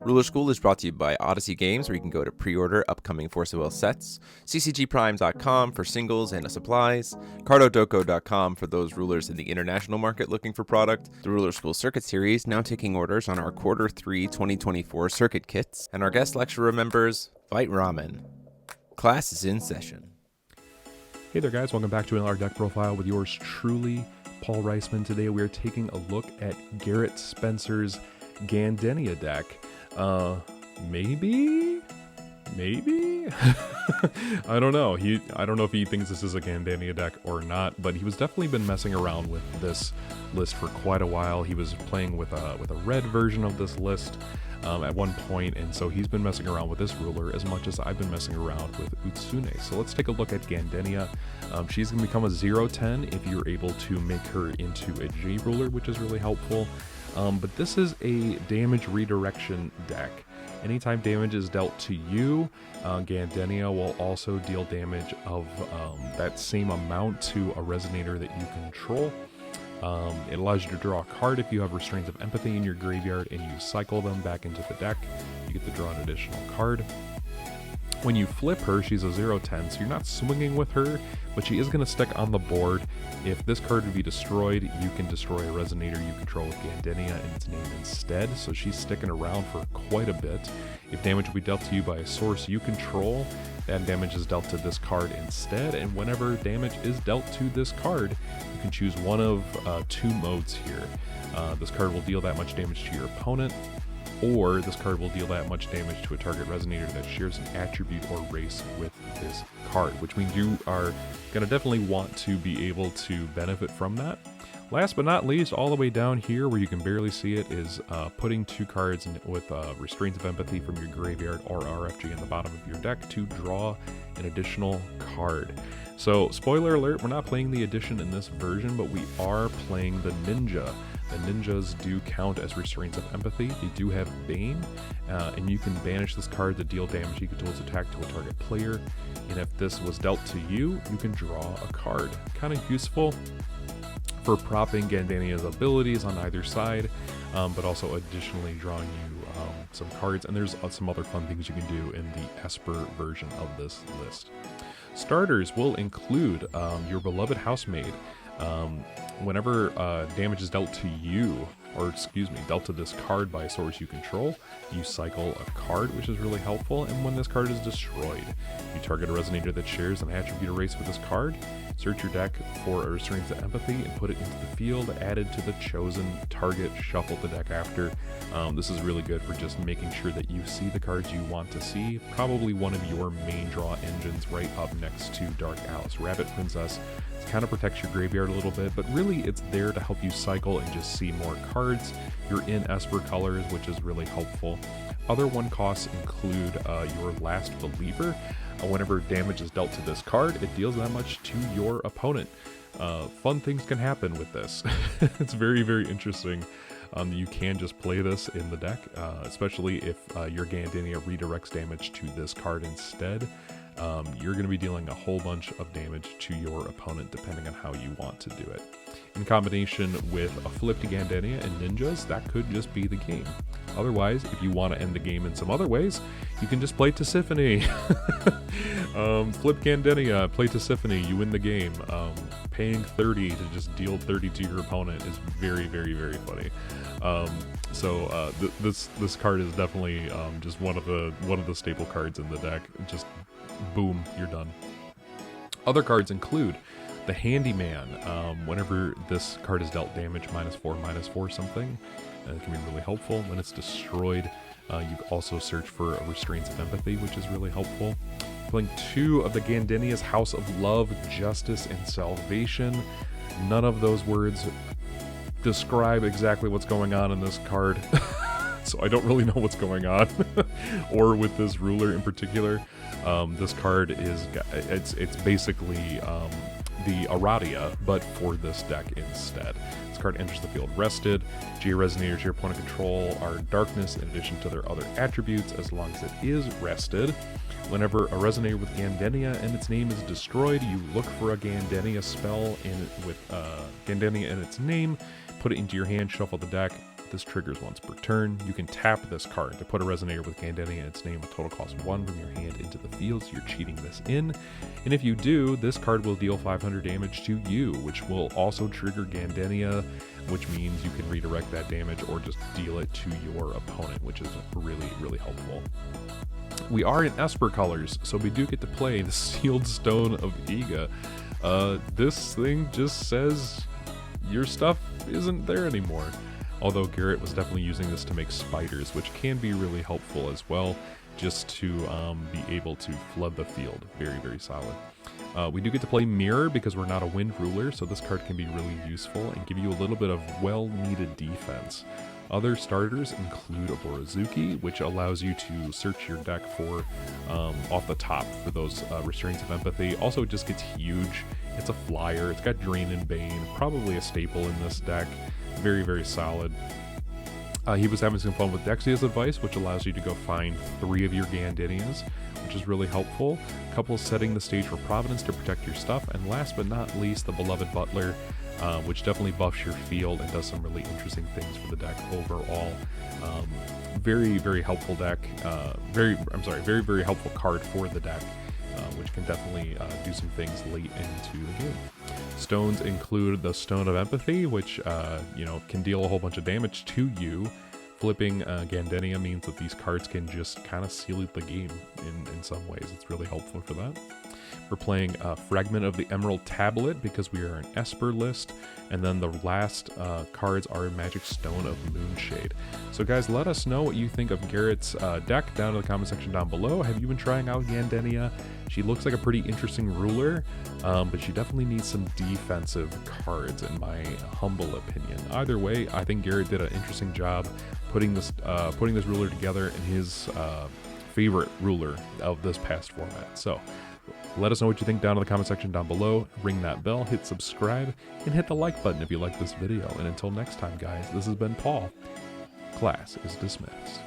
Ruler School is brought to you by Odyssey Games, where you can go to pre-order upcoming Force of Will sets, ccgprime.com for singles and supplies, cardodoko.com for those rulers in the international market looking for product, the Ruler School Circuit Series now taking orders on our Q3 2024 circuit kits, and our guest lecturer members, Fight Ramen. Class is in session. Hey there guys, welcome back to another deck profile with yours truly, Paul Reisman. Today we are taking a look at Garret Spencer's Gandennia deck. Maybe? I don't know. I don't know if he thinks this is a Gandennia deck or not, but he was definitely been messing around with this list for quite a while. He was playing with a red version of this list at one point, and so he's been messing around with this ruler as much as I've been messing around with Utsune. So let's take a look at Gandennia. She's going to become a 0/10 if you're able to make her into a J ruler, which is really helpful. But this is a damage redirection deck. Anytime damage is dealt to you, Gandennia will also deal damage of that same amount to a resonator that you control. It allows you to draw a card if you have Restraints of Empathy in your graveyard and you cycle them back into the deck. You get to draw an additional card. When you flip her, she's a 0/10, so you're not swinging with her, but she is going to stick on the board. If this card would be destroyed, you can destroy a resonator you control with Gandennia and its name instead, so she's sticking around for quite a bit. If damage will be dealt to you by a source you control, that damage is dealt to this card instead, and whenever damage is dealt to this card, you can choose one of two modes here. This card will deal that much damage to your opponent, or this card will deal that much damage to a target resonator that shares an attribute or race with this card, which means you are going to definitely want to be able to benefit from that. Last but not least, all the way down here where you can barely see it is putting two cards with Restraints of Empathy from your graveyard or RFG in the bottom of your deck to draw an additional card. So, spoiler alert, we're not playing the addition in this version, but we are playing the Ninja. The ninjas do count as Restraints of Empathy. They do have Bane, and you can banish this card to deal damage equal to its attack to a target player. And if this was dealt to you, you can draw a card. Kind of useful for propping Gandennia's abilities on either side, but also additionally drawing you some cards. And there's some other fun things you can do in the Esper version of this list. Starters will include your beloved housemaid. Whenever damage is dealt to you, or dealt to this card by a source you control, you cycle a card, which is really helpful. And when this card is destroyed, you target a resonator that shares an attribute or race with this card, search your deck for a Restraints of Empathy and put it into the field, added to the chosen target, shuffle the deck after. This is really good for just making sure that you see the cards you want to see. Probably one of your main draw engines right up next to Dark Alice. Rabbit Princess kind of protects your graveyard a little bit, but really it's there to help you cycle and just see more cards. You're in Esper colors, which is really helpful. Other one costs include your Last Believer. Whenever damage is dealt to this card, it deals that much to your opponent. Fun things can happen with this. It's very, very interesting. You can just play this in the deck, especially if your Gandennia redirects damage to this card instead. You're going to be dealing a whole bunch of damage to your opponent depending on how you want to do it. In combination with a flipped Gandennia and ninjas, that could just be the game. Otherwise, if you want to end the game in some other ways, you can just play Tisiphone. Flip Gandennia, play Tisiphone, you win the game. Paying 30 to just deal 30 to your opponent is very, very, very funny. This card is definitely just one of the staple cards in the deck. Just boom, you're done. Other cards include the Handyman. Whenever this card is dealt damage, -4/-4 something, it can be really helpful. When it's destroyed, you also search for a Restraints of Empathy, which is really helpful. Playing two of the Gandennia's House of Love, Justice, and Salvation. None of those words describe exactly what's going on in this card. So I don't really know what's going on, or with this ruler in particular. This card is, it's basically the Aradia, but for this deck instead. This card enters the field rested. J resonators your opponent control are darkness in addition to their other attributes as long as it is rested. Whenever a resonator with Gandennia and its name is destroyed, you look for a Gandennia spell with Gandennia and its name, put it into your hand, shuffle the deck, This triggers once per turn. You can tap this card to put a resonator with Gandennia in its name, a total cost 1 from your hand into the field, so you're cheating this in. And if you do, this card will deal 500 damage to you, which will also trigger Gandennia, which means you can redirect that damage or just deal it to your opponent, which is really, really helpful. We are in Esper colors, so we do get to play the Sealed Stone of Iga. This thing just says your stuff isn't there anymore. Although Garret was definitely using this to make spiders, which can be really helpful as well, just to be able to flood the field. Very, very solid. We do get to play Mirror because we're not a wind ruler, so this card can be really useful and give you a little bit of well-needed defense. Other starters include a Borozuki, which allows you to search your deck for off the top for those Restraints of Empathy. Also, it just gets huge. It's a flyer. It's got Drain and Bane, probably a staple in this deck. Very, very solid. He was having some fun with Dexia's advice, which allows you to go find 3 of your Gandenias, which is really helpful. A couple setting the stage for Providence to protect your stuff, and last but not least, the Beloved Butler, which definitely buffs your field and does some really interesting things for the deck overall. Very, very helpful deck. Very, very helpful card for the deck, which can definitely do some things late into the game. Stones include the Stone of Empathy, which can deal a whole bunch of damage to you. Flipping Gandennia means that these cards can just kind of seal the game in some ways. It's really helpful for that. We're playing Fragment of the Emerald Tablet because we are an Esper list. And then the last cards are Magic Stone of Moonshade. So guys, let us know what you think of Garret's deck down in the comment section down below. Have you been trying out Gandennia? She looks like a pretty interesting ruler, but she definitely needs some defensive cards in my humble opinion. Either way, I think Garret did an interesting job putting this ruler together in his favorite ruler of this past format. So let us know what you think down in the comment section down below. Ring that bell, hit subscribe, and hit the like button if you like this video. And until next time, guys, this has been Paul. Class is dismissed.